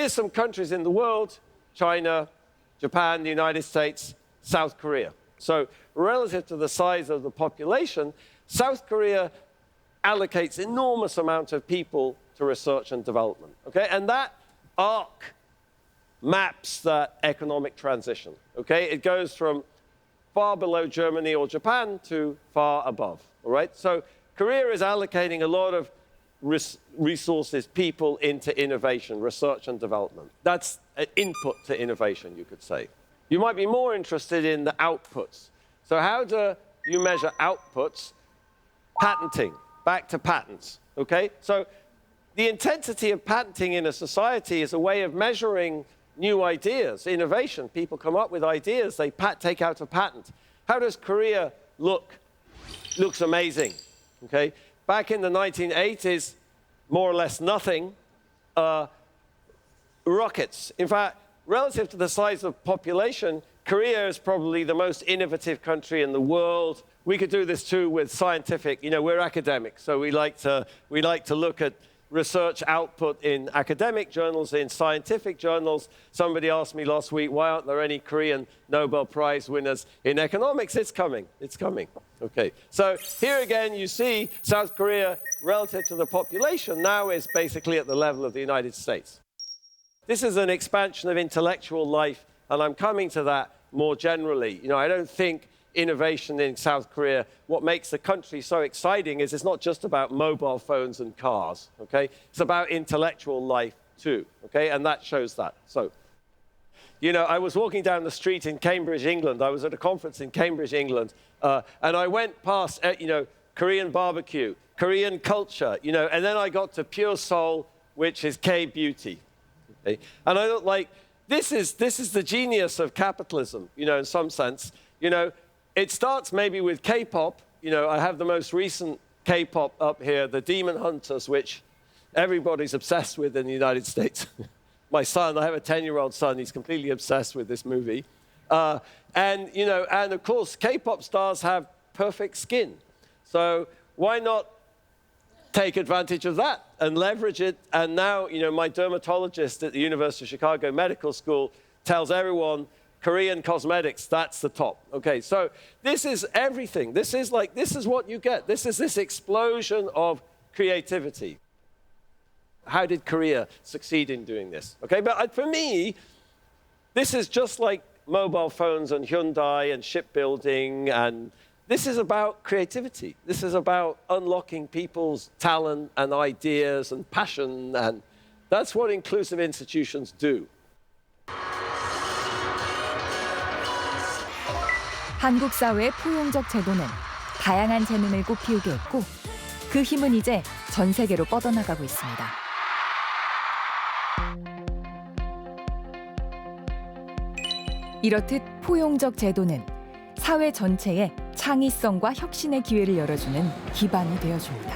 here's some countries in the world: China, Japan, the United States, South Korea. So relative to the size of the population, South Korea allocates enormous amount of people to research and development, okay? And that arc maps that economic transition, okay? It goes from far below Germany or Japan to far above, all right? So Korea is allocating a lot of resources, people into innovation, research and development. That's an input to innovation, you could say. You might be more interested in the outputs. So how do you measure outputs? Patenting, back to patents, okay? So the intensity of patenting in a society is a way of measuring new ideas, innovation. People come up with ideas, they take out a patent. How does Korea look? Looks amazing, okay? Back in the 1980s, more or less nothing. Rockets. In fact, relative to the size of population, Korea is probably the most innovative country in the world. We could do this too with scientific. You know, we're academics, so we like to look at research output in academic journals, in scientific journals. Somebody asked me last week, why aren't there any Korean Nobel Prize winners in economics? It's coming. It's coming. Okay. So here again, you see South Korea, relative to the population, now is basically at the level of the United States. This is an expansion of intellectual life, and I'm coming to that more generally. You know, I don't think innovation in South Korea, what makes the country so exciting is it's not just about mobile phones and cars, okay? It's about intellectual life too, okay? And that shows that. So, you know, I was walking down the street in Cambridge, England. I was at a conference in Cambridge, England, and I went past, you know, Korean barbecue, Korean culture, you know, and then I got to Pure Soul, which is K-beauty. Okay? And I thought, like, this is the genius of capitalism, you know, in some sense. You know, it starts maybe with K-pop. You know, I have the most recent K-pop up here, the Demon Hunters, which everybody's obsessed with in the United States. My son, I have a 10-year-old son, he's completely obsessed with this movie. And, you know, and of course, K-pop stars have perfect skin. So why not take advantage of that and leverage it? And now, you know, my dermatologist at the University of Chicago Medical School tells everyone, Korean cosmetics, that's the top. Okay, so this is everything. This is what you get. This is this explosion of creativity. How did Korea succeed in doing this? Okay, but for me, this is just like mobile phones and Hyundai and shipbuilding, and this is about creativity. This is about unlocking people's talent and ideas and passion, and that's what inclusive institutions do. 한국 사회의 포용적 제도는 다양한 재능을 꽃피우게 했고 그 힘은 이제 전 세계로 뻗어나가고 있습니다. 이렇듯 포용적 제도는 사회 전체에 창의성과 혁신의 기회를 열어주는 기반이 되어줍니다.